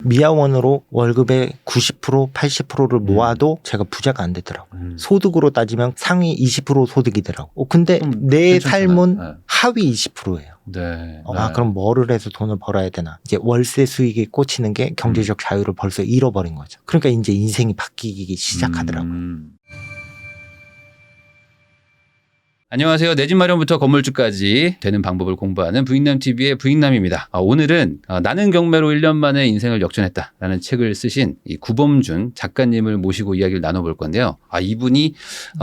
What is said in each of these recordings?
미화원으로 월급의 90% 80%를 모아도 제가 부자가 안 되더라고요. 소득으로 따지면 상위 20% 소득이더라고요. 근데 내 괜찮잖아요. 삶은 네. 하위 20%예요. 네. 그럼 뭐를 해서 돈을 벌어야 되나. 이제 월세 수익에 꽂히는 게 경제적 자유를 벌써 잃어버린 거죠. 그러니까 이제 인생이 바뀌기 시작하더라고요. 안녕하세요. 내 집 마련부터 건물주까지 되는 방법을 공부하는 부익남TV의 부익남입니다. 오늘은 나는 경매로 1년 만에 인생을 역전했다라는 책을 쓰신 이 구범준 작가님을 모시고 이야기를 나눠볼 건데요. 이분이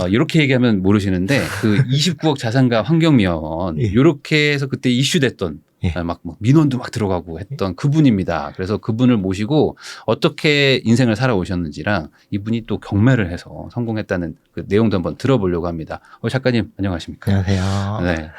이렇게 얘기하면 모르시는데 그 29억 자산가 환경미화원 이렇게 해서 그때 이슈됐던 막 민원도 막 들어가고 했던 그분입니다. 그래서 그분을 모시고 어떻게 인생을 살아오셨는지랑 이분이 또 경매를 해서 성공했다는 그 내용도 한번 들어보려고 합니다. 작가님 안녕하십니까? 안녕하세요. 네.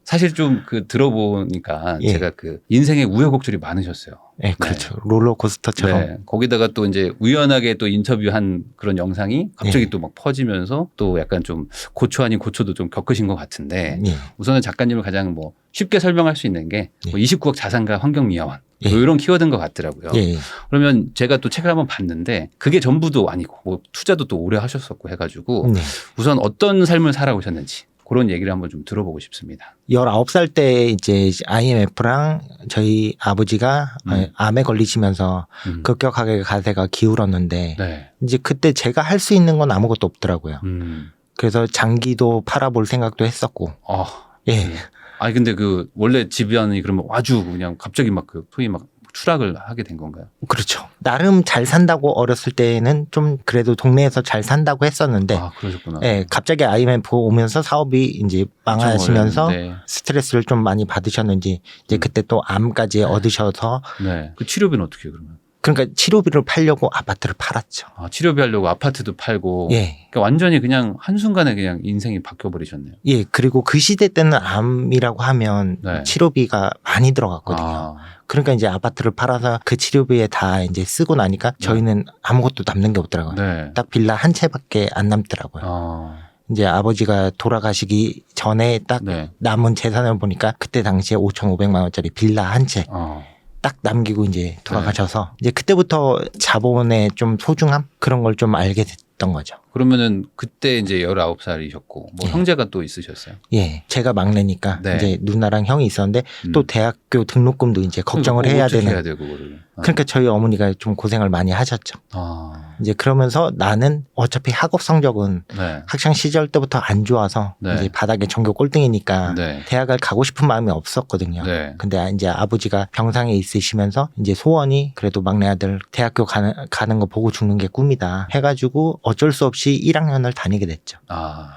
사실 좀 들어보니까 제가 인생의 우여곡절이 많으셨어요. 네, 그렇죠. 롤러코스터처럼. 네. 거기다가 또 이제 우연하게 또 인터뷰한 그런 영상이 갑자기 또 막 퍼지면서 또 약간 좀 고초 아닌 고초도 좀 겪으신 것 같은데 우선은 작가님을 가장 쉽게 설명할 수 있는 게 29억 자산가 환경미화원 이런 키워드인 것 같더라고요. 그러면 제가 또 책을 한번 봤는데 그게 전부도 아니고 투자도 또 오래 하셨었고 해가지고 우선 어떤 삶을 살아오셨는지 그런 얘기를 한번 좀 들어보고 싶습니다. 19살 때 이제 IMF랑 저희 아버지가 암에 걸리시면서 급격하게 가세가 기울었는데 이제 그때 제가 할 수 있는 건 아무것도 없더라고요. 그래서 장기도 팔아볼 생각도 했었고. 아니 근데 원래 집안이 그러면 아주 그냥 갑자기 소위 추락을 하게 된 건가요? 그렇죠. 나름 잘 산다고 어렸을 때는 좀 그래도 동네에서 잘 산다고 했었는데. 그러셨구나. 갑자기 IMF 오면서 사업이 이제 망하시면서 스트레스를 좀 많이 받으셨는지 이제 그때 또 암까지 얻으셔서. 그 치료비는 어떻게 해요, 그러면? 그러니까 치료비를 팔려고 아파트를 팔았죠. 치료비 하려고 아파트도 팔고. 그러니까 완전히 그냥 한순간에 그냥 인생이 바뀌어버리셨네요. 그리고 그 시대 때는 암이라고 하면 치료비가 많이 들어갔거든요. 그러니까 이제 아파트를 팔아서 그 치료비에 다 이제 쓰고 나니까 저희는 아무것도 남는 게 없더라고요. 딱 빌라 한 채밖에 안 남더라고요. 이제 아버지가 돌아가시기 전에 딱 남은 재산을 보니까 그때 당시에 5,500만 원짜리 빌라 한 채. 딱 남기고 이제 돌아가셔서 이제 그때부터 자본의 좀 소중함 그런 걸 좀 알게 됐던 거죠. 그러면은 그때 이제 19살이셨고 형제가 또 있으셨어요? 제가 막내니까 이제 누나랑 형이 있었는데 또 대학교 등록금도 이제 걱정을 해야 되는. 해야 되고 그러니까 저희 어머니가 좀 고생을 많이 하셨죠. 이제 그러면서 나는 어차피 학업 성적은 학창 시절 때부터 안 좋아서 이제 바닥에 전교 꼴등이니까 대학을 가고 싶은 마음이 없었거든요. 근데 이제 아버지가 병상에 있으시면서 이제 소원이 그래도 막내 아들 대학교 가는 거 보고 죽는 게 꿈이다 해가지고 어쩔 수 없이 1학년을 다니게 됐죠.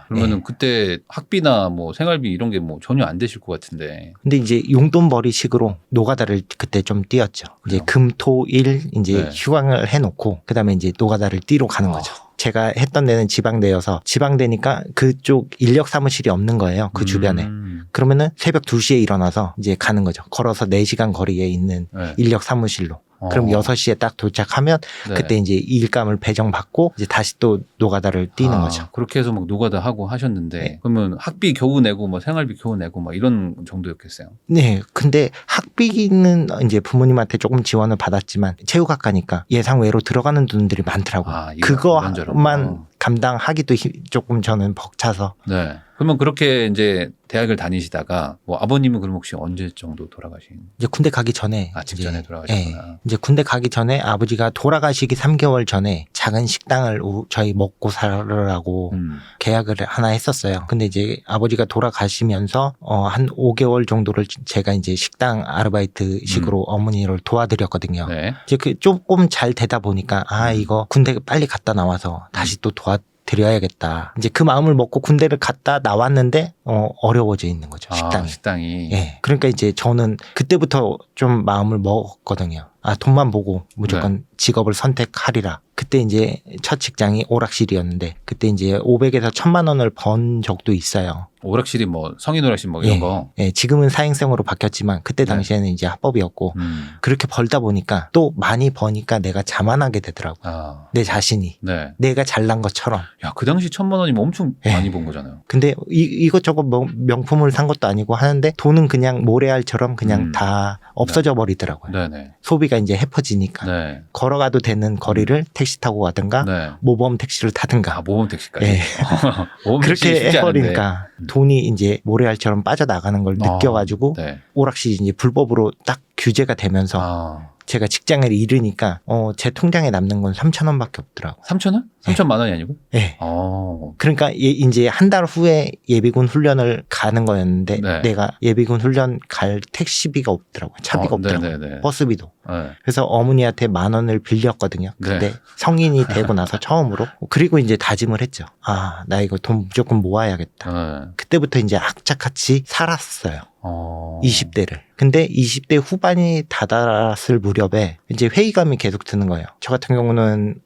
그러면은 그때 학비나 생활비 이런 게 전혀 안 되실 것 같은데. 근데 이제 용돈벌이식으로 노가다를 그때 좀 뛰었죠. 이제 금, 토, 일 이제 휴강을 해놓고 그다음에 이제 노가다를 뛰러 가는 거죠. 제가 했던 데는 지방대여서 지방대니까 그쪽 인력 사무실이 없는 거예요. 그 주변에. 그러면은 새벽 2시에 일어나서 이제 가는 거죠. 걸어서 4시간 거리에 있는 인력 사무실로. 그럼 6시에 딱 도착하면 그때 이제 일감을 배정받고 이제 다시 또 노가다를 뛰는 거죠. 그렇게 해서 노가다 하고 하셨는데 그러면 학비 겨우 내고 생활비 겨우 내고 이런 정도였겠어요? 근데 학비는 이제 부모님한테 조금 지원을 받았지만 체육학과니까 예상외로 들어가는 돈들이 많더라고요. 그거만 감당하기도 조금 저는 벅차서. 그러면 그렇게 이제 대학을 다니시다가 아버님은 그럼 혹시 언제 정도 돌아가신? 이제 군대 가기 전에. 직전에 돌아가셨구나. 이제 군대 가기 전에 아버지가 돌아가시기 3개월 전에 작은 식당을 저희 먹고 살으라고 계약을 하나 했었어요. 근데 이제 아버지가 돌아가시면서 한 5개월 정도를 제가 이제 식당 아르바이트식으로 어머니를 도와드렸거든요. 이제 조금 잘 되다 보니까 이거 군대 빨리 갔다 나와서 다시 또 드려야겠다. 이제 그 마음을 먹고 군대를 갔다 나왔는데 어려워져 있는 거죠. 식당이. 그러니까 이제 저는 그때부터 좀 마음을 먹었거든요. 돈만 보고 무조건 직업을 선택하리라. 그때 이제 첫 직장이 오락실이었는데 그때 이제 500에서 1000만 원을 번 적도 있어요. 오락실이 성인 오락실 이런 거? 지금은 사행성으로 바뀌었지만 그때 당시에는 이제 합법이었고 그렇게 벌다 보니까 또 많이 버니까 내가 자만하게 되더라고요. 내 자신이. 내가 잘난 것처럼. 그 당시 1000만 원이면 엄청 많이 번 거잖아요. 근데 이것저것 명품을 산 것도 아니고 하는데 돈은 그냥 모래알처럼 그냥 다 없어져 버리더라고요. 소비가 거리가 이제 헤퍼지니까 네. 걸어가도 되는 거리를 택시 타고 가든가 네. 모범 택시를 타든가 아, 모범 택시까지. 예. 모범 택시 그렇게 쉽지 않은데. 해버리니까 돈이 이제 모래알처럼 빠져나가는 걸 느껴가지고 네. 오락시 이제 불법으로 딱 규제가 되면서 아, 제가 직장을 잃으니까 제 통장에 남는 건 3,000원밖에 없더라고. 3,000원? 3,000만 원이 아니고? 예. 그러니까 이제 한 달 후에 예비군 훈련을 가는 거였는데 네. 내가 예비군 훈련 갈 택시비가 없더라고요. 차비가 없더라고요. 네네네. 버스비도. 네. 그래서 어머니한테 10,000원을 빌렸거든요. 근데 네. 성인이 되고 나서 처음으로. 그리고 이제 다짐을 했죠. 아, 나 이거 돈 무조건 모아야겠다. 네. 그때부터 이제 악착같이 살았어요. 20대를. 근데 20대 후반이 다다랐을 무렵에 이제 회의감이 계속 드는 거예요. 저 같은 경우는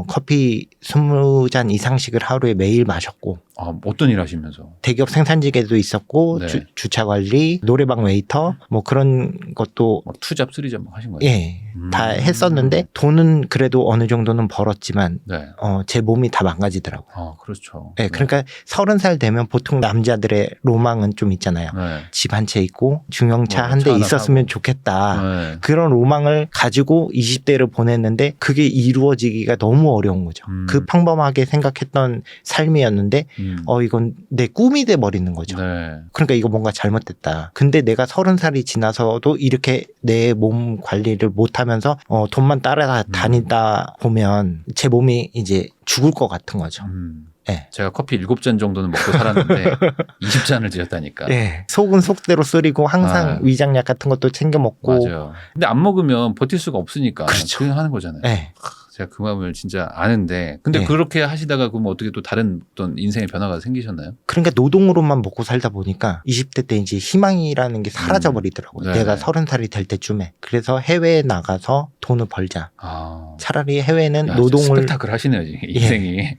커피 20잔 이상씩을 하루에 매일 마셨고 아, 어떤 일 하시면서? 대기업 생산직에도 있었고 네. 주차 관리, 노래방 웨이터 뭐 그런 것도 막 투잡, 쓰리잡 막 하신 거예요? 예, 다 했었는데 돈은 그래도 어느 정도는 벌었지만 네. 제 몸이 다 망가지더라고요. 아, 그렇죠. 예, 그러니까 30살 되면 보통 남자들의 로망은 좀 있잖아요. 네. 집 한 채 있고 중형차 뭐, 한 대 차 하나 있었으면 사고. 좋겠다. 네. 그런 로망을 가지고 20대를 보냈는데 그게 이루어지기가 너무 어려운 거죠. 그 평범하게 생각했던 삶이었는데 이건 내 꿈이 돼 버리는 거죠. 네. 그러니까 이거 뭔가 잘못됐다. 근데 내가 30살이 지나서도 이렇게 내 몸 관리를 못하면서 돈만 따라다니다 보면 제 몸이 이제 죽을 것 같은 거죠. 네. 제가 커피 7잔 정도는 먹고 살았는데 20잔을 드셨다니까. 네. 속은 속대로 쓰리고 항상 위장약 같은 것도 챙겨 먹고. 맞아요. 근데 안 먹으면 버틸 수가 없으니까 그렇죠. 그냥 하는 거잖아요. 네. 제가 그 마음을 진짜 아는데 근데 네. 그렇게 하시다가 그럼 어떻게 또 다른 어떤 인생의 변화가 생기셨나요? 그러니까 노동으로만 먹고 살다 보니까 20대 때 이제 희망이라는 게 사라져 버리더라고요. 네네. 내가 30살이 될 때쯤에. 그래서 해외에 나가서 돈을 벌자. 아. 차라리 해외는 야, 노동을 스펙타클 하시네요, 인생이.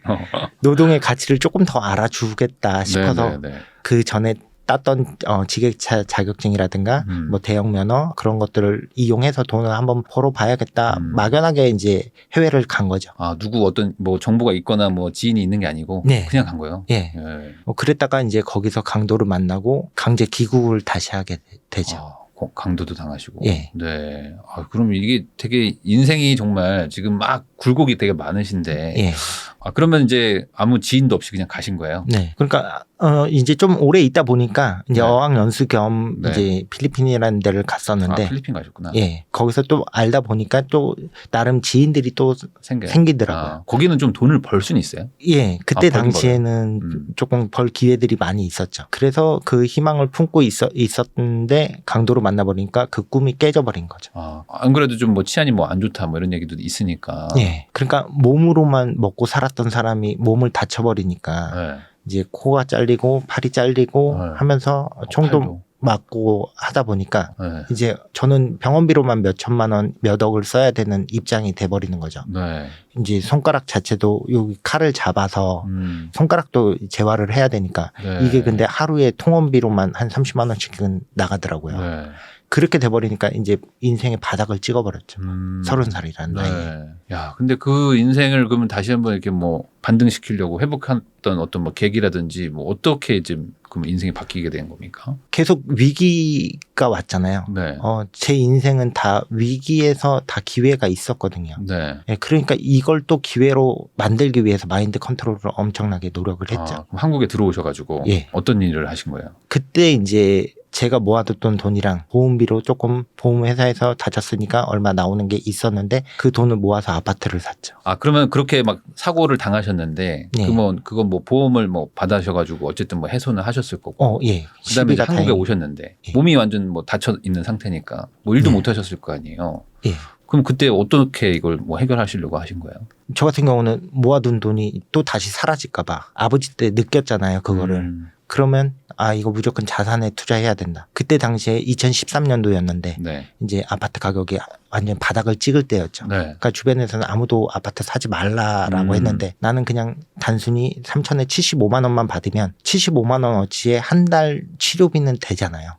노동의 가치를 조금 더 알아주겠다 싶어서 네네네. 그 전에 땄던 지게차 자격증이라든가 뭐 대형 면허 그런 것들을 이용해서 돈을 한번 벌어봐야겠다. 막연하게 이제 해외를 간 거죠. 아, 누구 어떤 뭐 정보가 있거나 뭐 지인이 있는 게 아니고 네. 그냥 간 거예요? 예. 네. 그랬다가 이제 거기서 강도를 만나고 강제 귀국을 다시 하게 되죠. 아, 강도도 당하시고. 예. 네. 아, 그럼 이게 되게 인생이 정말 지금 막 굴곡이 되게 많으신데. 예. 아, 그러면 이제 아무 지인도 없이 그냥 가신 거예요? 네. 그러니까 이제 좀 오래 있다 보니까 이제 네. 어학 연수 겸 네. 이제 필리핀이라는 데를 갔었는데 아, 필리핀 가셨구나. 예. 거기서 또 알다 보니까 또 나름 지인들이 또 생기더라고요. 아, 거기는 좀 돈을 벌 수는 있어요? 예. 그때 아, 벌긴 당시에는 조금 벌 기회들이 많이 있었죠. 그래서 그 희망을 품고 있었는데 강도로 만나버리니까 그 꿈이 깨져버린 거죠. 아, 안 그래도 좀 뭐 치안이 뭐 안 좋다 뭐 이런 얘기도 있으니까. 예. 그러니까 몸으로만 먹고 살았던 사람이 몸을 다쳐버리니까 네. 이제 코가 잘리고 팔이 잘리고 네. 하면서 총도 팔도. 맞고 하다 보니까 네. 이제 저는 병원비로만 몇 천만 원, 몇 억을 써야 되는 입장이 돼버리는 거죠. 네. 이제 손가락 자체도 여기 칼을 잡아서 손가락도 재활을 해야 되니까 네. 이게 근데 하루에 통원비로만 한 30만 원씩은 나가더라고요. 네. 그렇게 돼버리니까 이제 인생의 바닥을 찍어버렸죠. 30살이라는 나이에. 네. 야, 근데 그 인생을 그러면 다시 한번 이렇게 뭐 반등시키려고 회복했던 어떤 뭐 계기라든지 뭐 어떻게 지금 그럼 인생이 바뀌게 된 겁니까? 계속 위기가 왔잖아요. 네. 제 인생은 다 위기에서 다 기회가 있었거든요. 네. 예, 그러니까 이걸 또 기회로 만들기 위해서 마인드 컨트롤을 엄청나게 노력을 했죠. 아, 그럼 한국에 들어오셔가지고 예. 어떤 일을 하신 거예요? 그때 이제 제가 모아뒀던 돈이랑 보험비로 조금 보험회사에서 다쳤으니까 얼마 나오는 게 있었는데 그 돈을 모아서 아파트를 샀죠. 아, 그러면 그렇게 막 사고를 당하셨는데 네. 그러면 그건 뭐 보험을 뭐 받으셔가지고 어쨌든 뭐 해소는 하셨을 거고. 예. 그다음에 이제 시비가 한국에 다행히. 오셨는데 예. 몸이 완전 뭐 다쳐 있는 상태니까 뭐 일도 네. 못 하셨을 거 아니에요. 예. 그럼 그때 어떻게 이걸 뭐 해결하시려고 하신 거예요? 저 같은 경우는 모아둔 돈이 또 다시 사라질까봐 아버지 때 느꼈잖아요. 그거를. 그러면 이거 무조건 자산에 투자해야 된다. 그때 당시에 2013년도였는데 네. 이제 아파트 가격이 완전 바닥을 찍을 때였죠. 네. 그러니까 주변에서는 아무도 아파트 사지 말라라고 했는데 나는 그냥 단순히 3천에 75만 원만 받으면 75만 원어치에 한 달 치료비는 되잖아요.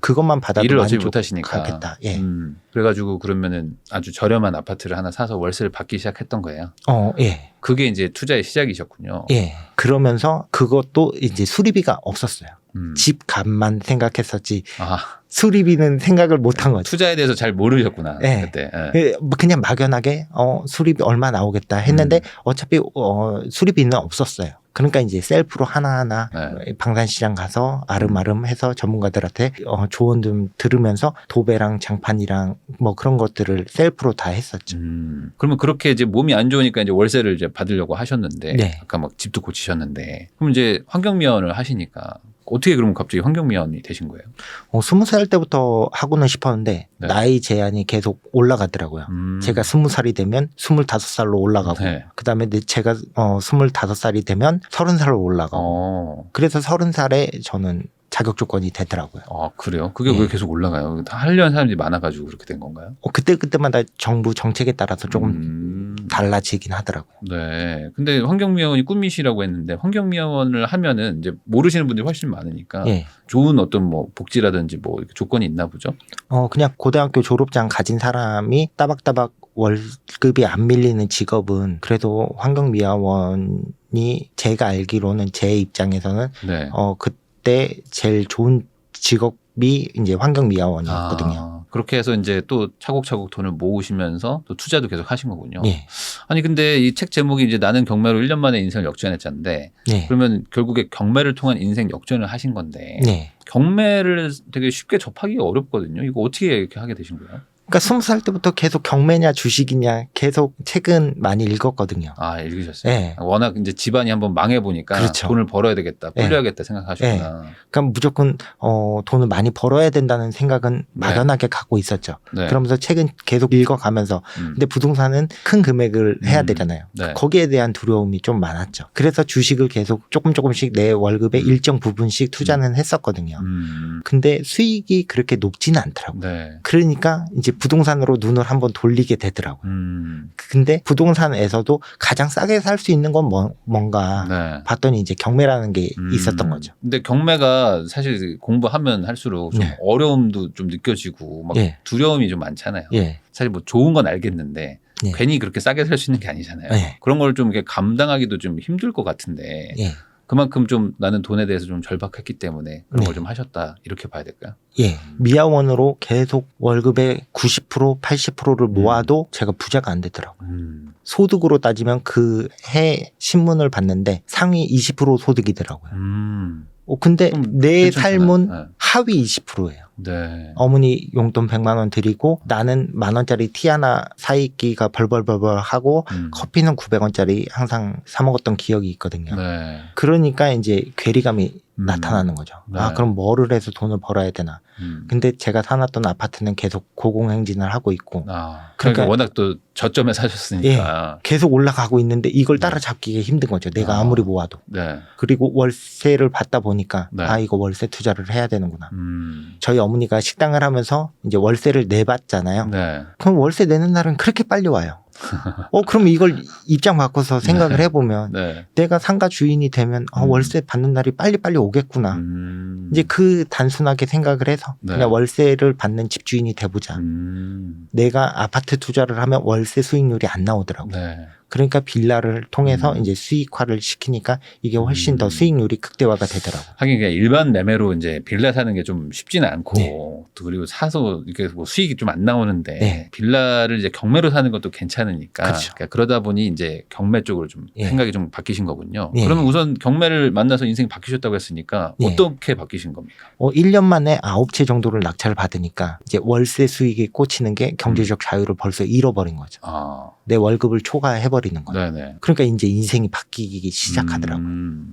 그것만 받아도 일을 어차피 못 하시니까. 만족하겠다. 예. 그래가지고 그러면은 아주 저렴한 아파트를 하나 사서 월세를 받기 시작했던 거예요. 예. 그게 이제 투자의 시작이셨군요. 예. 그러면서 그것도 이제 수리비가 없었어요. 집 값만 생각했었지 아, 수리비는 생각을 못한 거죠. 투자에 대해서 잘 모르셨구나. 네. 그때. 예. 그냥 막연하게 수리비 얼마 나오겠다 했는데 어차피 수리비는 없었어요. 그러니까 이제 셀프로 하나하나 방산시장 가서 아름아름 해서 전문가들한테 조언 좀 들으면서 도배랑 장판이랑 뭐 그런 것들을 셀프로 다 했었죠. 그러면 그렇게 이제 몸이 안 좋으니까 이제 월세를 이제 받으려고 하셨는데 네. 아까 막 집도 고치셨는데 그럼 이제 환경미화원을 하시니까 어떻게 그러면 갑자기 환경미화원이 되신 거예요? 20살 때부터 하고는 싶었는데 네. 나이 제한이 계속 올라가더라고요. 제가 20살이 되면 25살로 올라가고 네. 그다음에 제가 25살이 되면 30살로 올라가고 그래서 30살에 저는 자격 조건이 되더라고요. 아, 그래요? 그게 왜 계속 올라가요? 다 하려는 사람들이 많아가지고 그렇게 된 건가요? 그때마다 정부 정책에 따라서 조금 달라지긴 하더라고요. 네. 근데 환경미화원이 꿈이시라고 했는데 환경미화원을 하면은 이제 모르시는 분들이 훨씬 많으니까 좋은 어떤 뭐 복지라든지 뭐 이렇게 조건이 있나 보죠? 그냥 고등학교 졸업장 가진 사람이 따박따박 월급이 안 밀리는 직업은 그래도 환경미화원이 제가 알기로는 제 입장에서는 그때 제일 좋은 직업이 이제 환경미화원이었거든요. 그렇게 해서 이제 또 차곡차곡 돈을 모으시면서 또 투자도 계속 하신 거군요. 예. 아니 근데 이 책 제목이 이제 나는 경매로 1년 만에 인생을 역전했잖는데 그러면 결국에 경매를 통한 인생 역전을 하신 건데 경매를 되게 쉽게 접하기가 어렵거든요. 이거 어떻게 이렇게 하게 되신 거예요? 그러니까 20살 때부터 계속 경매냐 주식이냐 계속 책은 많이 읽었거든요. 아, 읽으셨어요? 네. 워낙 이제 집안이 한번 망해보니까 그렇죠. 돈을 벌어야 되겠다, 불려야겠다 생각하셨구나. 그러니까 무조건 돈을 많이 벌어야 된다는 생각은 막연하게 갖고 있었죠. 그러면서 책은 계속 읽어가면서 근데 부동산은 큰 금액을 해야 되잖아요. 거기에 대한 두려움이 좀 많았죠. 그래서 주식을 계속 조금씩 내 월급의 일정 부분씩 투자는 했었거든요. 근데 수익이 그렇게 높지는 않더라고요. 그러니까 이제 부동산으로 눈을 한번 돌리게 되더라고요. 근데 부동산에서도 가장 싸게 살 수 있는 건 뭔가 봤더니 이제 경매라는 게 있었던 거죠. 근데 경매가 사실 공부하면 할수록 좀 어려움도 좀 느껴지고 막 두려움이 좀 많잖아요. 사실 뭐 좋은 건 알겠는데 괜히 그렇게 싸게 살 수 있는 게 아니잖아요. 그런 걸 좀 이렇게 감당하기도 좀 힘들 것 같은데 그만큼 좀 나는 돈에 대해서 좀 절박했기 때문에 그런 걸 좀 하셨다 이렇게 봐야 될까요? 미화원으로 계속 월급의 90% 80%를 모아도 제가 부자가 안 되더라고요. 소득으로 따지면 그 해 신문을 봤는데 상위 20% 소득이더라고요. 근데 내 괜찮잖아요. 삶은 하위 20%예요. 어머니 용돈 100만 원 드리고 나는 10,000원짜리 티 하나 사입기가 벌벌벌벌 하고 커피는 900원짜리 항상 사 먹었던 기억이 있거든요. 그러니까 이제 괴리감이 나타나는 거죠. 그럼 뭐를 해서 돈을 벌어야 되나. 근데 제가 사놨던 아파트는 계속 고공행진을 하고 있고. 그러니까 워낙 또 저점에 사셨으니까. 계속 올라가고 있는데 이걸 따라잡기가 힘든 거죠. 내가 아무리 모아도. 그리고 월세를 받다 보니까 이거 월세 투자를 해야 되는구나. 저희 어머니가 식당을 하면서 이제 월세를 내봤잖아요. 그럼 월세 내는 날은 그렇게 빨리 와요. 그럼 이걸 입장 바꿔서 생각을 해보면 내가 상가 주인이 되면 월세 받는 날이 빨리빨리 오겠구나. 이제 그 단순하게 생각을 해서 그냥 월세를 받는 집주인이 돼보자. 내가 아파트 투자를 하면 월세 수익률이 안 나오더라고요. 그러니까 빌라를 통해서 이제 수익화를 시키니까 이게 훨씬 더 수익률이 극대화가 되더라고요. 하긴 그냥 일반 매매로 이제 빌라 사는 게 좀 쉽지는 않고 또 그리고 사서 이렇게 뭐 수익이 좀 안 나오는데 빌라를 이제 경매로 사는 것도 괜찮으니까 그러니까 그러다 보니 이제 경매 쪽으로 좀 생각이 좀 바뀌신 거군요. 그러면 우선 경매를 만나서 인생이 바뀌셨다고 했으니까 어떻게 바뀌신 겁니까? 1년 만에 9채 정도를 낙찰을 받으니까 이제 월세 수익이 꽂히는 게 경제적 자유를 벌써 잃어버린 거죠. 내 월급을 초과해버리는 거예요. 그러니까 이제 인생이 바뀌기 시작하더라고요.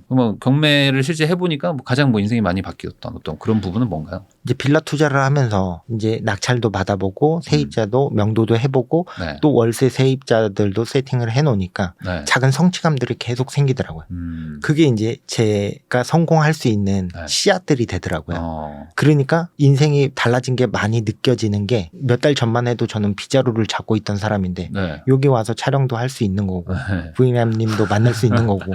그러면 경매를 실제 해보니까 뭐 가장 뭐 인생이 많이 바뀌었던 어떤 그런 부분은 뭔가요? 이제 빌라 투자를 하면서 이제 낙찰도 받아보고 세입자도 명도도 해보고 또 월세 세입자들도 세팅을 해놓으니까 작은 성취감들이 계속 생기더라고요. 그게 이제 제가 성공할 수 있는 씨앗들이 되더라고요. 그러니까 인생이 달라진 게 많이 느껴지는 게 몇 달 전만 해도 저는 빗자루를 잡고 있던 사람인데 여기 와서 촬영도 할 수 있는 거고 부인님도 만날 수 있는 거고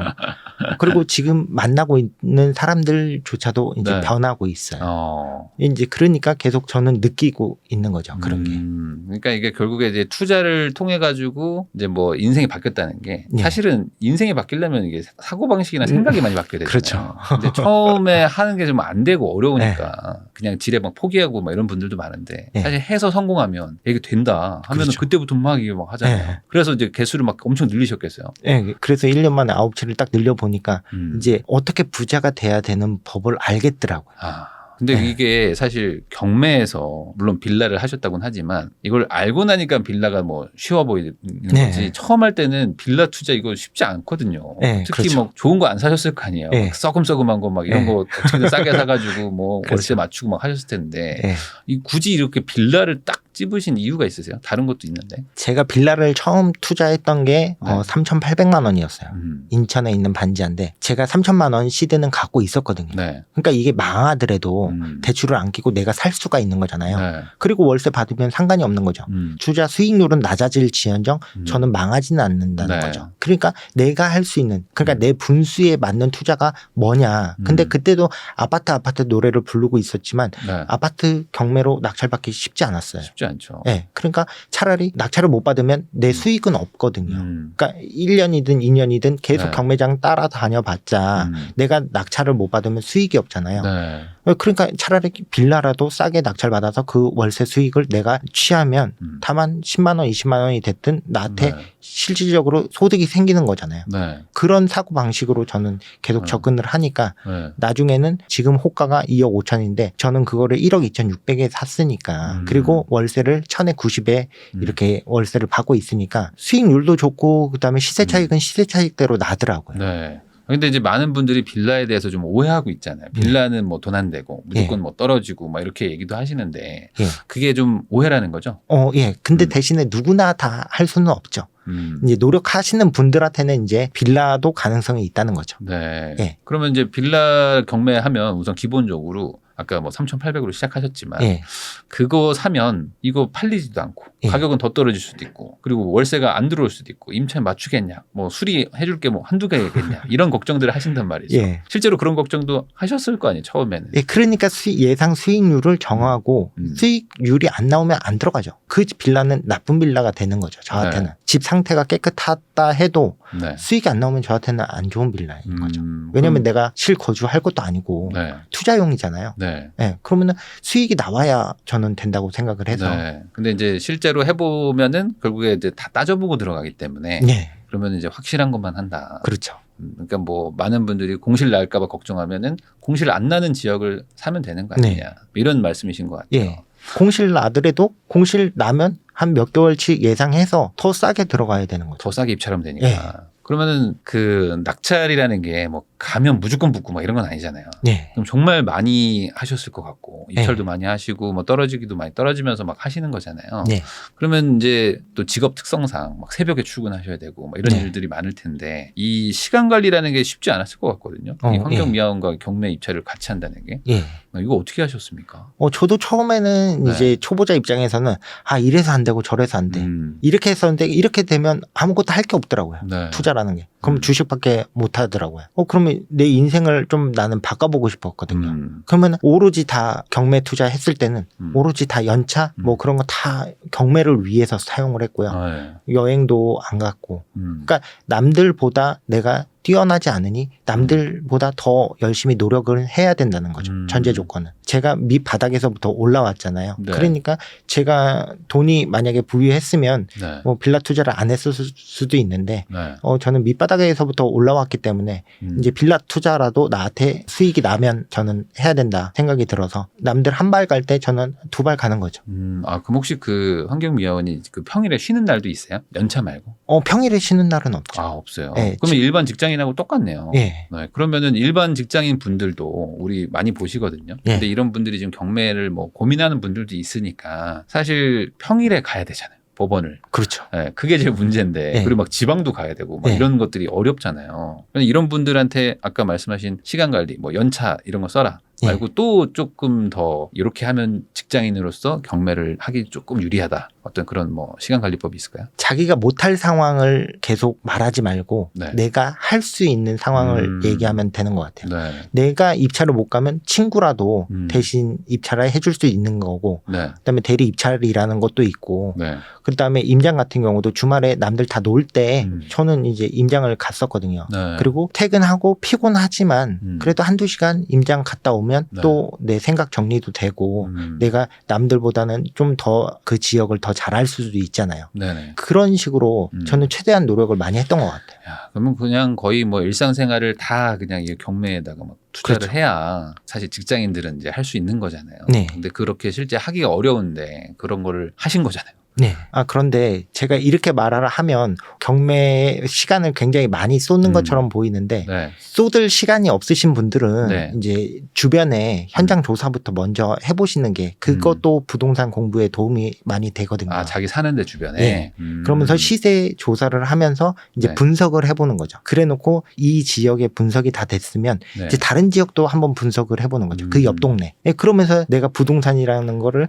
그리고 지금 만나고 있는 사람들조차도 이제 변하고 있어요. 이제 그러니까 계속 저는 느끼고 있는 거죠. 그런 게. 그러니까 이게 결국에 이제 투자를 통해 가지고 이제 뭐 인생이 바뀌었다는 게 네. 사실은 인생이 바뀌려면 이게 사고 방식이나 생각이 많이 바뀌어야 되잖아요. 그렇죠. 근데 처음에 하는 게 좀 안 되고 어려우니까 그냥 지레 막 포기하고 막 이런 분들도 많은데 네. 사실 해서 성공하면 이게 된다 하면은 그렇죠. 그때부터 막 이게 막 하잖아요. 네. 그래서 이제 개수를 막 엄청 늘리셨겠어요. 예, 그래서 1년 만에 9채를 딱 늘려보니까 이제 이제 어떻게 부자가 돼야 되는 법을 알겠더라고요. 근데 네. 이게 사실 경매에서 물론 빌라를 하셨다고는 하지만 이걸 알고 나니까 빌라가 뭐 쉬워 보이는 네. 거지 처음 할 때는 빌라 투자 이거 쉽지 않거든요. 네, 특히 그렇죠. 뭐 좋은 거 안 사셨을 거 아니에요. 네. 막 썩음썩음한 거 막 이런 네. 거 어떻게든 싸게 사가지고 뭐 그렇죠. 월세 맞추고 막 하셨을 텐데 예. 굳이 이렇게 빌라를 딱 찝으신 이유가 있으세요? 다른 것도 있는데. 제가 빌라를 처음 투자했던 게 네. 3,800만 원이었어요. 인천에 있는 반지하인데 제가 3,000만 원 시드는 갖고 있었거든요. 네. 그러니까 이게 망하더라도 대출을 안 끼고 내가 살 수가 있는 거잖아요. 네. 그리고 월세 받으면 상관이 없는 거죠. 투자 수익률은 낮아질지언정 저는 망하지는 않는다는 네. 거죠. 그러니까 내가 할 수 있는 그러니까 내 분수에 맞는 투자가 뭐냐. 근데 그때도 아파트 노래를 부르고 있었지만 네. 아파트 경매로 낙찰받기 쉽지 않았어요. 쉽지 않죠. 네. 그러니까 차라리 낙찰을 못 받으면 내 수익은 없거든요. 그러니까 1년이든 2년이든 계속 네. 경매장 따라다녀봤자 내가 낙찰을 못 받으면 수익이 없잖아요. 네. 그러니까 차라리 빌라라도 싸게 낙찰받아서 그 월세 수익을 내가 취하면 다만 10만 원, 20만 원이 됐든 나한테 네. 실질적으로 소득이 생기는 거잖아요. 네. 그런 사고 방식으로 저는 계속 접근을 하니까 네. 나중에는 지금 호가가 2억 5천인데 저는 그거를 1억 2,600에 샀으니까 그리고 월세를 1,000에 90에 이렇게 월세를 받고 있으니까 수익률도 좋고 그다음에 시세 차익은 시세 차익대로 나더라고요. 네. 근데 이제 많은 분들이 빌라에 대해서 좀 오해하고 있잖아요. 빌라는 뭐 돈 안 되고 무조건 뭐 떨어지고 막 이렇게 얘기도 하시는데 예. 그게 좀 오해라는 거죠. 예. 근데 대신에 누구나 다 할 수는 없죠. 이제 노력하시는 분들한테는 이제 빌라도 가능성이 있다는 거죠. 네. 예. 그러면 이제 빌라 경매하면 우선 기본적으로 아까 뭐 3,800으로 시작하셨지만 예. 그거 사면 이거 팔리지도 않고 예. 가격은 더 떨어질 수도 있고 그리고 월세가 안 들어올 수도 있고 임차인 맞추겠냐 뭐 수리해줄 게 뭐 한두 개겠냐 이런 걱정들을 하신단 말이죠. 예. 실제로 그런 걱정도 하셨을 거 아니에요 처음에는. 예, 그러니까 예상 수익률을 정하고 수익률이 안 나오면 안 들어가죠. 그 빌라는 나쁜 빌라가 되는 거죠. 저한테는. 네. 집 상태가 깨끗하다 해도 네. 수익이 안 나오면 저한테는 안 좋은 빌라인 거죠. 왜냐하면 내가 실거주할 것도 아니고 네. 투자용이잖아요. 네. 네, 그러면은 수익이 나와야 저는 된다고 생각을 해서. 네. 근데 이제 실제로 해보면은 결국에 이제 다 따져보고 들어가기 때문에 네, 그러면 이제 확실한 것만 한다. 그렇죠. 그러니까 뭐 많은 분들이 공실 날까봐 걱정하면은 공실 안 나는 지역을 사면 되는 거 아니냐 네. 이런 말씀이신 것 같아요. 예. 공실 나더라도 공실 나면 한 몇 개월치 예상해서 더 싸게 들어가야 되는 거죠. 더 싸게 입찰하면 되니까. 예. 그러면은 그 낙찰이라는 게 뭐 가면 무조건 붙고 막 이런 건 아니잖아요. 네. 그럼 정말 많이 하셨을 것 같고 입찰도 네. 많이 하시고 뭐 떨어지기도 많이 떨어지면서 막 하시는 거잖아요. 네. 그러면 이제 또 직업 특성상 막 새벽에 출근하셔야 되고 막 이런 네. 일들이 많을 텐데 이 시간 관리라는 게 쉽지 않았을 것 같거든요. 이 환경미화원과 경매 입찰을 같이 한다는 게 예. 이거 어떻게 하셨습니까? 저도 처음에는 네. 이제 초보자 입장에서는 이래서 안 되고 저래서 안 돼. 이렇게 했었는데 이렇게 되면 아무것도 할 게 없더라고요. 네. 투자라는 게. 그럼 주식밖에 못 하더라고요. 그러면 내 인생을 좀 나는 바꿔보고 싶었거든요. 그러면 오로지 다 경매 투자했을 때는 오로지 다 연차 뭐 그런 거 다 경매를 위해서 사용을 했고요. 네. 여행도 안 갔고. 그러니까 남들보다 내가 뛰어나지 않으니 남들보다 더 열심히 노력을 해야 된다는 거죠. 전제 조건은. 제가 밑바닥에서부터 올라왔잖아요. 네. 그러니까 제가 돈이 만약에 부유했으면 네. 뭐 빌라 투자를 안 했을 수도 있는데 네. 저는 밑바닥에서부터 올라왔기 때문에 이제 빌라 투자라도 나한테 수익이 나면 저는 해야 된다 생각이 들어서 남들 한 발 갈 때 저는 두 발 가는 거죠. 그럼 혹시 그 환경미화원이 그 평일에 쉬는 날도 있어요? 연차 말고? 평일에 쉬는 날은 없죠. 없어요. 네, 그러면 일반 직장인하고 똑같네요. 예. 네, 그러면은 일반 직장인 분들도 우리 많이 보시거든요. 예. 근데 이런 분들이 지금 경매를 뭐 고민하는 분들도 있으니까 사실 평일에 가야 되잖아요. 법원을. 그렇죠. 네, 그게 제일 문제인데 예. 그리고 막 지방도 가야 되고 막 예. 이런 것들이 어렵잖아요. 이런 분들한테 아까 말씀하신 시간 관리, 뭐 연차 이런 거 써라. 말고 또 조금 더 이렇게 하면 직장인으로서 경매를 하기 조금 유리하다. 어떤 그런 뭐 시간 관리법이 있을까요? 자기가 못할 상황을 계속 말하지 말고 네. 내가 할 수 있는 상황을 얘기하면 되는 것 같아요. 네. 내가 입찰을 못 가면 친구라도 대신 입찰을 해줄 수 있는 거고 네. 그다음에 대리 입찰이라는 것도 있고 네. 그다음에 임장 같은 경우도 주말에 남들 다 놀 때 저는 이제 임장을 갔었거든요. 네. 그리고 퇴근하고 피곤하지만 그래도 한두 시간 임장 갔다 오면 네. 또 내 생각 정리도 되고 내가 남들보다는 좀 더 그 지역을 더 잘할 수도 있잖아요. 네네. 그런 식으로 저는 최대한 노력을 많이 했던 것 같아요. 야, 그러면 그냥 거의 뭐 일상생활을 다 그냥 이 경매에다가 막 투자를 그렇죠. 해야 사실 직장인들은 이제 할 수 있는 거잖아요. 네. 근데 그렇게 실제 하기가 어려운데 그런 거를 하신 거잖아요. 네. 그런데 제가 이렇게 말하라 하면 경매 시간을 굉장히 많이 쏟는 것처럼 보이는데 네. 쏟을 시간이 없으신 분들은 네. 이제 주변에 현장 조사부터 먼저 해보시는 게 그것도 부동산 공부에 도움이 많이 되거든요. 아, 자기 사는데 주변에. 네. 그러면서 시세 조사를 하면서 이제 네. 분석을 해보는 거죠. 그래놓고 이 지역의 분석이 다 됐으면 네. 이제 다른 지역도 한번 분석을 해보는 거죠. 그 옆 동네. 네, 그러면서 내가 부동산이라는 거를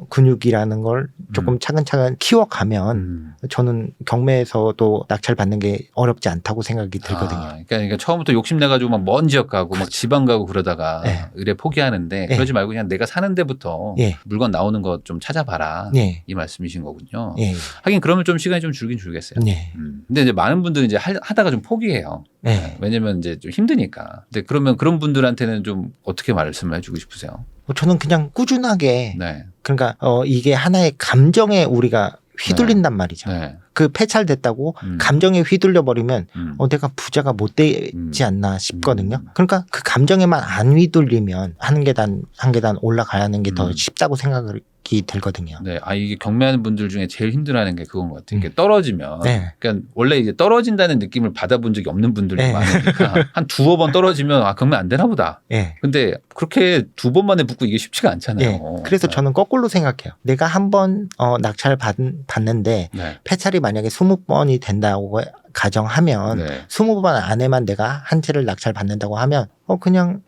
근육이라는 걸 조금 차근차근 키워가면 저는 경매에서도 낙찰 받는 게 어렵지 않다고 생각이 들거든요. 그러니까 처음부터 욕심내가지고 막 먼 지역 가고 막 지방 가고 그러다가 네. 의뢰 포기하는데 네. 그러지 말고 그냥 내가 사는 데부터 예. 물건 나오는 거 좀 찾아봐라. 예. 이 말씀이신 거군요. 예. 하긴 그러면 좀 시간이 좀 줄긴 줄겠어요. 네. 근데 이제 많은 분들은 이제 하다가 좀 포기해요. 네. 왜냐면 이제 좀 힘드니까. 근데 그러면 그런 분들한테는 좀 어떻게 말씀을 해주고 싶으세요? 저는 그냥 꾸준하게 네. 그러니까 이게 하나의 감정에 우리가 휘둘린단 말이죠. 네. 그 폐찰됐다고 감정에 휘둘려 버리면 내가 부자가 못 되지 않나 싶거든요. 그러니까 그 감정에만 안 휘둘리면 한 계단 한 계단 올라가는 게 더 쉽다고 생각이 들거든요. 네. 이게 경매하는 분들 중에 제일 힘들어하는 게 그건 것 같아요. 이게 떨어지면. 네. 그러니까 원래 이제 떨어진다는 느낌을 받아본 적이 없는 분들도 네. 많으니까 한 두어 번 떨어지면 경매 안 되나 보다. 예. 근데 그렇게 두 번 만에 붙고 이게 쉽지가 않잖아요. 예. 그래서 저는 거꾸로 생각해요. 내가 한 번 낙찰 받는데 네. 폐찰이 만약에 20번이 된다고 가정하면 네. 20번 안에만 내가 한 채를 낙찰 받는다고 하면 그냥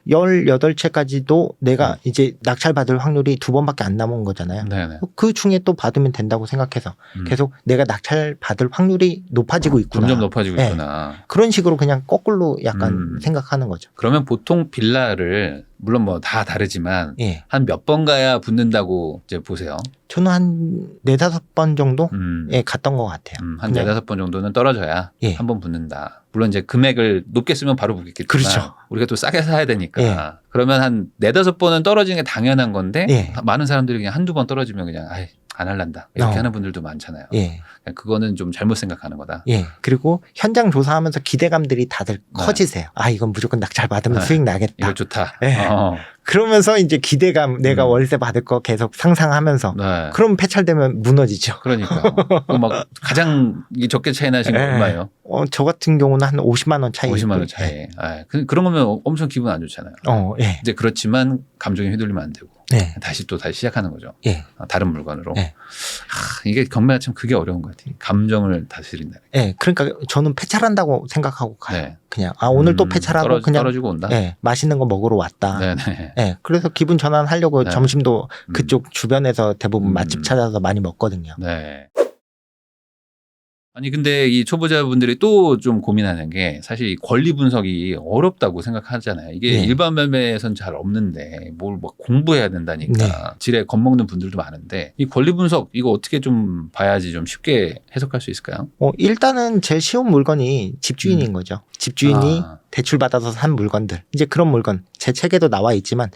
18채까지도 내가 이제 낙찰 받을 확률이 2번밖에 안 남은 거잖아요. 네네. 그 중에 또 받으면 된다고 생각해서 계속 내가 낙찰 받을 확률이 높아지고 있구나. 점점 높아지고 네. 있구나. 그런 식으로 그냥 거꾸로 약간 생각하는 거죠. 그러면 보통 빌라를 물론 뭐 다 다르지만 예. 한 몇 번 가야 붙는다고 이제 보세요. 저는 한 4-5번 정도 예, 갔던 것 같아요. 한 그냥- 4-5번 정도는 떨어져야 예. 한 번 붙는다. 물론 이제 금액을 높게 쓰면 바로 붙겠지만 그렇죠. 우리가 또 싸게 사야 되니까 예. 그러면 한 4-5번은 떨어지는 게 당연한 건데 예. 많은 사람들이 그냥 한두 번 떨어지면 그냥 안 할란다. 이렇게 어. 하는 분들도 많잖아요. 예. 그거는 좀 잘못 생각하는 거다. 예. 그리고 현장 조사하면서 기대감들이 다들 커지세요. 이건 무조건 낙찰 받으면 네. 수익 나겠다. 이거 좋다. 예. 그러면서 이제 기대감, 내가 월세 받을 거 계속 상상하면서 네. 그럼 폐찰되면 무너지죠. 그러니까 막 가장 적게 차이 나신 거 예. 얼마예요? 저 같은 경우는 한 50만 원 차이. 50만 원 차이. 그런 거면 엄청 기분 안 좋잖아요. 예. 이제 그렇지만 감정에 휘둘리면 안 되고 네. 다시 시작하는 거죠. 예. 다른 물건으로. 예. 이게 경매가 참 그게 어려운 것 같아요. 감정을 다스린다. 예. 그러니까 저는 폐찰한다고 생각하고 가요. 네. 그냥 오늘 또 폐찰하고 그냥 떨어지고 온다. 예, 맛있는 거 먹으러 왔다. 네네. 예. 그래서 기분 전환하려고 네. 점심도 그쪽 주변에서 대부분 맛집 찾아서 많이 먹거든요. 네. 아니 근데 이 초보자분들이 또 좀 고민하는 게 사실 이 권리 분석이 어렵다고 생각하잖아요. 이게 네. 일반 매매에선 잘 없는데 뭘 막 공부해야 된다니까 네. 지레 겁먹는 분들도 많은데 이 권리 분석 이거 어떻게 좀 봐야지 좀 쉽게 해석할 수 있을까요? 일단은 제일 쉬운 물건이 집주인인 거죠. 집주인이 대출 받아서 산 물건들. 이제 그런 물건. 제 책에도 나와 있지만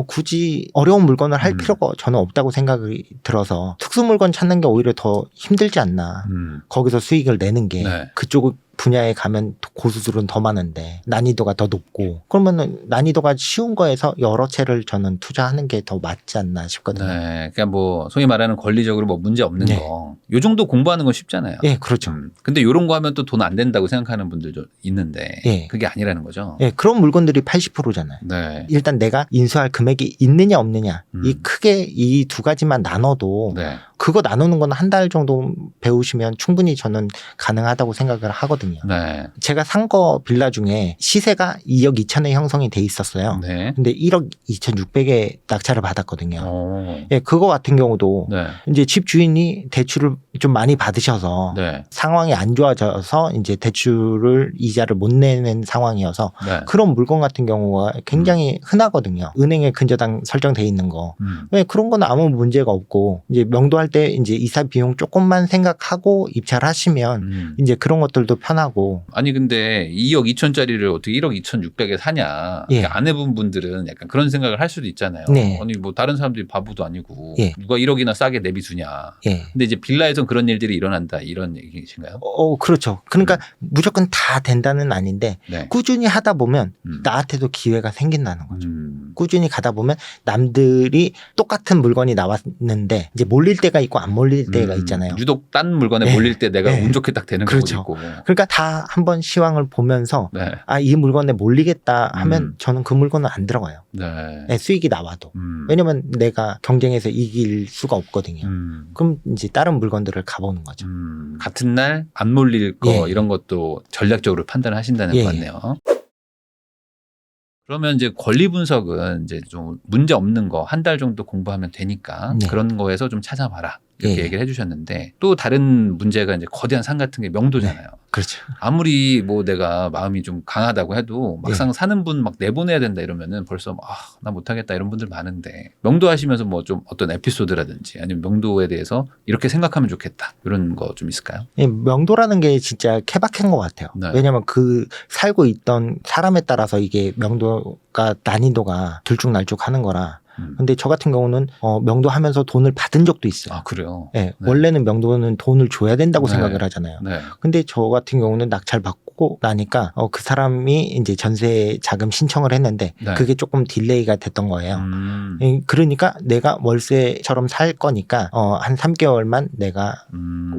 굳이 어려운 물건을 할 필요가 저는 없다고 생각이 들어서 특수 물건 찾는 게 오히려 더 힘들지 않나. 거기서 수익을 내는 게 네. 그쪽 분야에 가면 고수들은 더 많은데 난이도가 더 높고 그러면은 난이도가 쉬운 거에서 여러 채를 저는 투자하는 게 더 맞지 않나 싶거든요. 네. 그러니까 뭐 소위 말하는 권리적으로 뭐 문제 없는 네. 거. 요 정도 공부하는 건 쉽잖아요. 예, 그렇죠. 근데 요런 거 하면 또 돈 안 된다고 생각하는 분들도 있는데 예. 그게 아니라는 거죠. 예, 그런 물건들이 80%잖아요. 네. 일단 내가 인수할 금액이 있느냐 없느냐 이 크게 이 두 가지만 나눠도 네. 그거 나누는 건 한 달 정도 배우시면 충분히 저는 가능하다고 생각을 하거든요. 네. 제가 산 거 빌라 중에 시세가 2억 2천에 형성이 돼 있었어요. 네. 근데 1억 2,600에 낙찰을 받았거든요. 오. 예, 그거 같은 경우도 네. 이제 집 주인이 대출을 좀 많이 받으셔서 네. 상황이 안 좋아져서 이제 대출을 이자를 못 내는 상황이어서 네. 그런 물건 같은 경우가 굉장히 흔하거든요. 은행에 근저당 설정돼 있는 거. 왜 그런 건 아무 문제가 없고 이제 명도할 때 이제 이사 비용 조금만 생각하고 입찰 하시면 이제 그런 것들도 편하고. 아니 근데 2억 2천짜리를 어떻게 1억 2,600에 사냐. 예. 안 해본 분들은 약간 그런 생각을 할 수도 있잖아요. 네. 아니 뭐 다른 사람들이 바보도 아니고 예. 누가 1억이나 싸게 내비두냐. 예. 근데 이제 빌라에선 그런 일들이 일어난다 이런 얘기신가요? 그렇죠. 그러니까 무조건 다 된다는 아닌데 네. 꾸준히 하다 보면 나한테도 기회가 생긴다는 거죠. 음. 꾸준히 가다 보면 남들이 똑같은 물건이 나왔는데 이제 몰릴 때가 있고 안 몰릴 때가 있잖아요. 유독 딴 물건에 네. 몰릴 때 내가 네. 운 좋게 딱 되는 그렇죠. 경우도 있고. 그러니까 다 한번 시황을 보면서 네. 이 물건에 몰리겠다 하면 저는 그 물건은 안 들어가요. 네. 네, 수익이 나와도. 왜냐면 내가 경쟁에서 이길 수가 없거든요. 그럼 이제 다른 물건들을 가보는 거죠. 같은 날 안 몰릴 거 예. 이런 것도 전략적으로 판단을 하신다는 예. 것 같네요. 그러면 이제 권리 분석은 이제 좀 문제 없는 거 한 달 정도 공부하면 되니까 네. 그런 거에서 좀 찾아봐라. 이렇게 예. 얘기를 해주셨는데 또 다른 문제가 이제 거대한 산 같은 게 명도잖아요. 그렇죠. 아무리 뭐 내가 마음이 좀 강하다고 해도 막상 예. 사는 분 막 내보내야 된다 이러면은 벌써 나 못하겠다 이런 분들 많은데 명도 하시면서 뭐 좀 어떤 에피소드라든지 아니면 명도에 대해서 이렇게 생각하면 좋겠다 이런 거 좀 있을까요? 예, 명도라는 게 진짜 케바케인 것 같아요. 네. 왜냐면 그 살고 있던 사람에 따라서 이게 명도가 난이도가 들쭉날쭉 하는 거라. 근데 저 같은 경우는 명도하면서 돈을 받은 적도 있어요. 아 그래요? 예, 네. 원래는 명도는 돈을 줘야 된다고 네. 생각을 하잖아요. 네. 근데 저 같은 경우는 낙찰 받고 나니까 그 사람이 이제 전세 자금 신청을 했는데 네. 그게 조금 딜레이가 됐던 거예요. 네. 그러니까 내가 월세처럼 살 거니까 한 3개월만 내가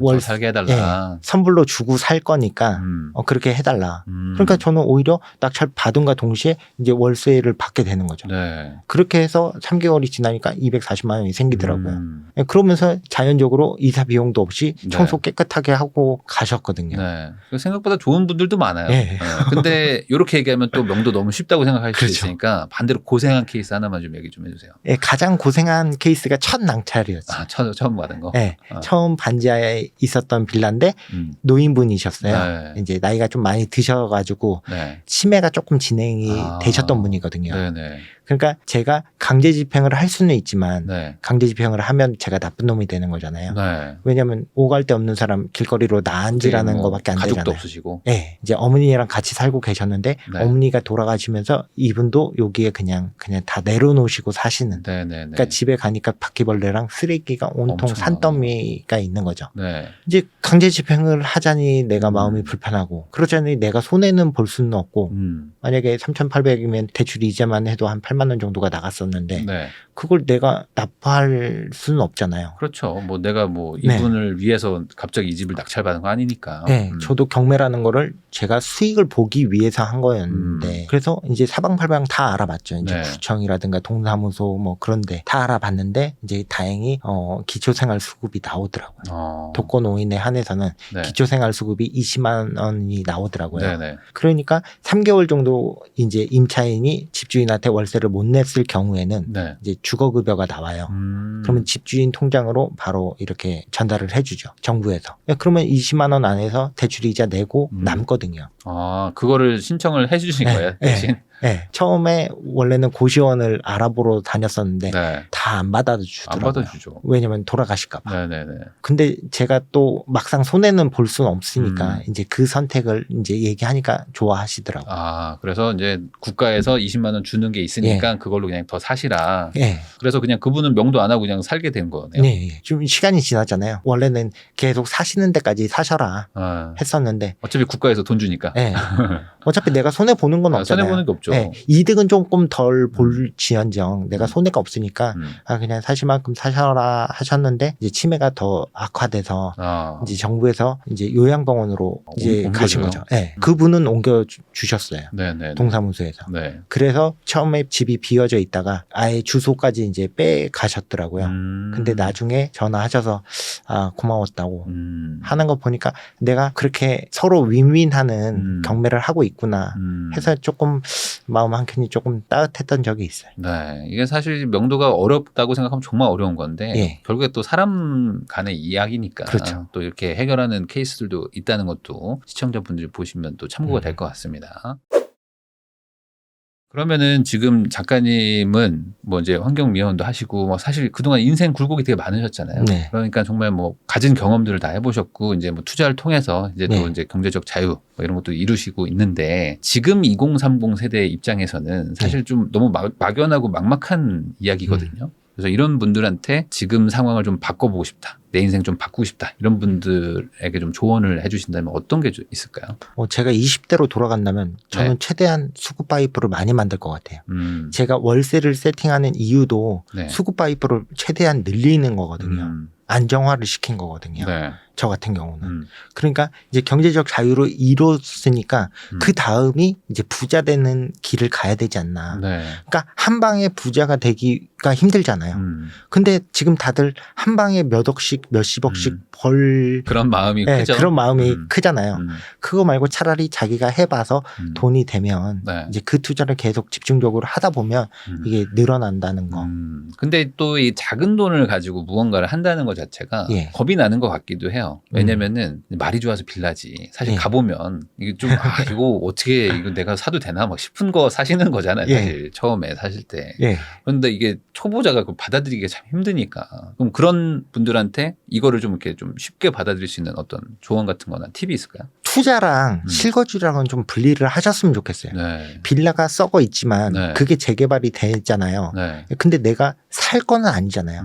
월 살게 해달라. 선불로 주고 살 거니까 그렇게 해달라. 그러니까 저는 오히려 낙찰 받은과 동시에 이제 월세를 받게 되는 거죠. 네. 그렇게 해서 3개월이 지나니까 240만 원이 생기더라고요. 그러면서 자연적으로 이사 비용도 없이 네. 청소 깨끗하게 하고 가셨거든요. 네. 생각보다 좋은 분들도 많아요. 네. 네. 근데 이렇게 얘기하면 또 명도 너무 쉽다고 생각할 수 그렇죠. 있으니까 반대로 고생한 케이스 하나만 좀 얘기 좀 해주세요. 예, 가장 고생한 케이스가 첫 낙찰이었어요. 처음 받은 거? 네, 처음 반지하에 있었던 빌라인데 노인분이셨어요. 네. 이제 나이가 좀 많이 드셔가지고 네. 치매가 조금 진행이 되셨던 분이거든요. 네네. 그러니까 제가 강제 집행을 할 수는 있지만 네. 강제 집행을 하면 제가 나쁜 놈이 되는 거잖아요. 네. 왜냐하면 오갈 데 없는 사람 길거리로 나앉으라는 뭐 거밖에 안 가족도 되잖아요. 없으시고. 네, 이제 어머니랑 같이 살고 계셨는데 네. 어머니가 돌아가시면서 이분도 여기에 그냥 다 내려놓으시고 사시는. 네네네. 그러니까 집에 가니까 바퀴벌레랑 쓰레기가 온통 엄청 산더미가 있는 거죠. 네. 이제 강제 집행을 하자니 내가 마음이 불편하고 그러자니 내가 손해는 볼 수는 없고 만약에 3,800이면 대출 이자만 해도 한 8만 원 정도가 나갔었는데 네. 그걸 내가 납부할 수는 없잖아요. 그렇죠. 뭐 내가 뭐 네. 이분을 위해서 갑자기 이 집을 낙찰받은 거 아니니까. 네, 저도 경매라는 거를 제가 수익을 보기 위해서 한 거였는데 그래서 이제 사방팔방 다 알아봤죠. 이제 네. 구청이라든가 동사무소 뭐 그런데 다 알아봤는데 이제 다행히 기초생활수급이 나오더라고요. 독거노인에 한해서는 네. 기초생활수급이 20만 원이 나오더라고요. 네네. 그러니까 3개월 정도 이제 임차인이 집주인한테 월세를 못 냈을 경우에는 네. 이제 주거급여가 나와요. 그러면 집주인 통장으로 바로 이렇게 전달을 해주죠. 정부에서. 그러면 20만 원 안에서 대출이자 내고 남거든요. 그거를 신청을 해주신 거예요, 대신? 네. 처음에 원래는 고시원을 알아보러 다녔었는데 네. 다 안 받아주더라고요. 안 받아주죠. 왜냐면 돌아가실까봐. 네네네. 근데 제가 또 막상 손해는 볼 수는 없으니까 이제 그 선택을 이제 얘기하니까 좋아하시더라고요. 그래서 이제 국가에서 20만 원 주는 게 있으니까 그걸로 그냥 더 사시라. 네. 그래서 그냥 그분은 명도 안 하고 그냥 살게 된 거네요. 네. 좀 시간이 지났잖아요. 원래는 계속 사시는 데까지 사셔라 했었는데 어차피 국가에서 돈 주니까. 네. 어차피 내가 손해 보는 건 없잖아요. 손해 보는 게 없죠. 없죠. 네, 이득은 조금 덜 볼지언정 내가 손해가 없으니까 그냥 사실 만큼 사셔라 하셨는데 이제 치매가 더 악화돼서 이제 정부에서 이제 요양병원으로 이제 가신 거죠. 네, 그분은 옮겨 주셨어요. 네네. 동사무소에서. 네. 그래서 처음에 집이 비어져 있다가 아예 주소까지 이제 빼 가셨더라고요. 근데 나중에 전화하셔서 고마웠다고 하는 거 보니까 내가 그렇게 서로 윈윈하는 경매를 하고 있구나 해서 조금 마음 한켠이 조금 따뜻했던 적이 있어요. 네, 이게 사실 명도가 어렵다고 생각하면 정말 어려운 건데 예. 결국에 또 사람 간의 이야기니까 그렇죠. 또 이렇게 해결하는 케이스들도 있다는 것도 시청자분들이 보시면 또 참고가 될 것 같습니다. 그러면은 지금 작가님은 뭐 이제 환경미화원도 하시고 뭐 사실 그동안 인생 굴곡이 되게 많으셨잖아요. 네. 그러니까 정말 뭐 가진 경험들을 다 해보셨고 이제 뭐 투자를 통해서 이제 또 네. 이제 경제적 자유 뭐 이런 것도 이루시고 있는데 지금 2030 세대 입장에서는 사실 좀 너무 막연하고 막막한 이야기거든요. 그래서 이런 분들한테 지금 상황을 좀 바꿔보고 싶다. 내 인생 좀 바꾸고 싶다. 이런 분들에게 좀 조언을 해주신다면 어떤 게 있을까요? 제가 20대로 돌아간다면 저는 최대한 수급 파이프를 많이 만들 것 같아요. 제가 월세를 세팅하는 이유도 수급 파이프를 최대한 늘리는 거거든요. 안정화를 시킨 거거든요. 네. 저 같은 경우는. 그러니까 이제 경제적 자유를 이뤘으니까 그 다음이 이제 부자 되는 길을 가야 되지 않나. 네. 그러니까 한 방에 부자가 되기가 힘들잖아요. 근데 지금 다들 한 방에 몇 억씩 몇십억씩 벌 그런 마음이 크죠. 그런 마음이 크잖아요. 그거 말고 차라리 자기가 해봐서 돈이 되면 이제 그 투자를 계속 집중적으로 하다 보면 이게 늘어난다는 거. 근데 또 이 작은 돈을 가지고 무언가를 한다는 것 자체가 겁이 나는 것 같기도 해요. 왜냐면은 말이 좋아서 빌라지. 사실 가보면 이게 좀 이거 어떻게 이거 내가 사도 되나 막 싶은 거 사시는 거잖아요. 사실 처음에 사실 때. 그런데 이게 초보자가 그걸 받아들이기가 참 힘드니까. 그럼 그런 분들한테 이거를 좀 이렇게 좀 쉽게 받아들일 수 있는 어떤 조언 같은 거나 팁이 있을까요? 투자랑 실거주랑은 좀 분리를 하셨으면 좋겠어요. 네. 빌라가 썩어 있지만 그게 재개발이 되잖아요. 근데 내가 살 거는 아니잖아요.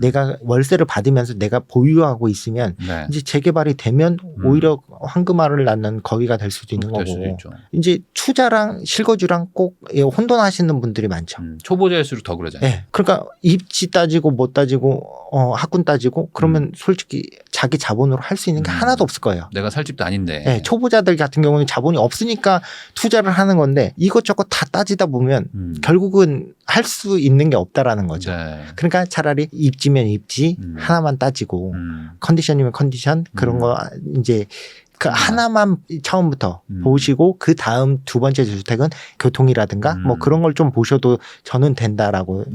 내가 월세를 받으면서 내가 보유하고 있으면 이제 재개발이 되면 오히려 황금알을 낳는 거위가 될 수도 있는 거고. 이제 투자랑 실거주랑 꼭 혼돈하시는 분들이 많죠. 초보자일수록 더 그러잖아요. 네. 그러니까 입지 따지고 못 따지고 학군 따지고 그러면 솔직히 자기 자본으로 할 수 있는 게 하나도 없을 거예요. 내가 살 집도 아닌데. 네, 초보자들 같은 경우는 자본이 없으니까 투자를 하는 건데 이것저것 다 따지다 보면 결국은 할 수 있는 게 없다라는 거죠. 그러니까 차라리 입지면 입지 하나만 따지고 컨디션이면 컨디션 그런 거 이제 그 하나만 처음부터 보시고 그 다음 두 번째 주택은 교통이라든가 뭐 그런 걸 좀 보셔도 저는 된다라고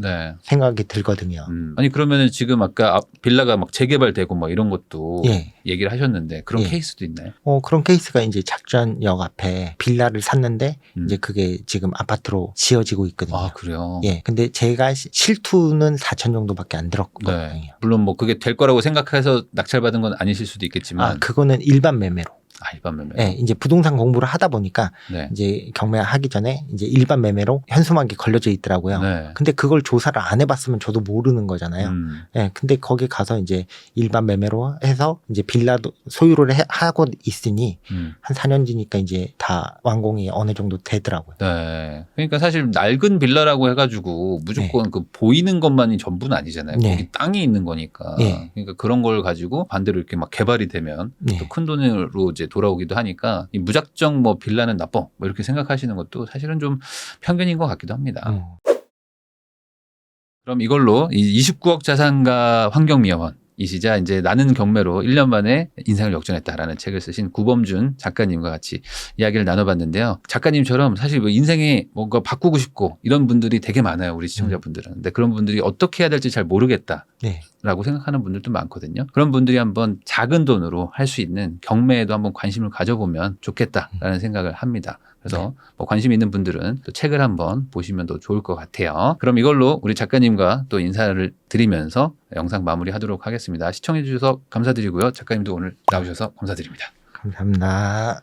생각이 들거든요. 아니 그러면은 지금 아까 빌라가 막 재개발되고 뭐 이런 것도 얘기를 하셨는데 그런 케이스도 있나요? 그런 케이스가 이제 작전역 앞에 빌라를 샀는데 이제 그게 지금 아파트로 지어지고 있거든요. 아 그래요? 예. 근데 제가 실투는 4천 정도밖에 안 들었거든요. 물론 뭐 그게 될 거라고 생각해서 낙찰받은 건 아니실 수도 있겠지만. 그거는 일반 매매로. 일반 매매. 네, 이제 부동산 공부를 하다 보니까 이제 경매하기 전에 이제 일반 매매로 현수막이 걸려져 있더라고요. 근데 그걸 조사를 안 해봤으면 저도 모르는 거잖아요. 네, 근데 거기 가서 이제 일반 매매로 해서 이제 빌라도 소유를 하고 있으니 한 4년 뒤니까 이제 다 완공이 어느 정도 되더라고요. 네. 그러니까 사실 낡은 빌라라고 해가지고 무조건 그 보이는 것만이 전부는 아니잖아요. 거기 땅이 있는 거니까. 그러니까 그런 걸 가지고 반대로 이렇게 막 개발이 되면 또 큰 돈으로 이제 돌아오기도 하니까 이 무작정 뭐 빌라는 나빠 뭐 이렇게 생각하시는 것도 사실은 좀 편견인 것 같기도 합니다. 그럼 이걸로 이 29억 자산가 환경미화원 이시자 이제 나는 경매로 1년 만에 인생을 역전했다라는 책을 쓰신 구범준 작가님과 같이 이야기를 나눠봤는데요. 작가님처럼 사실 뭐 인생에 뭔가 바꾸고 싶고 이런 분들이 되게 많아요. 우리 시청자분들은. 근데 그런 분들이 어떻게 해야 될지 잘 모르겠다. 라고 생각하는 분들도 많거든요. 그런 분들이 한번 작은 돈으로 할 수 있는 경매에도 한번 관심을 가져보면 좋겠다라는 생각을 합니다. 그래서 뭐 관심 있는 분들은 또 책을 한번 보시면 더 좋을 것 같아요. 그럼 이걸로 우리 작가님과 또 인사를 드리면서 영상 마무리하도록 하겠습니다. 시청해 주셔서 감사드리고요. 작가님도 오늘 나오셔서 감사드립니다. 감사합니다.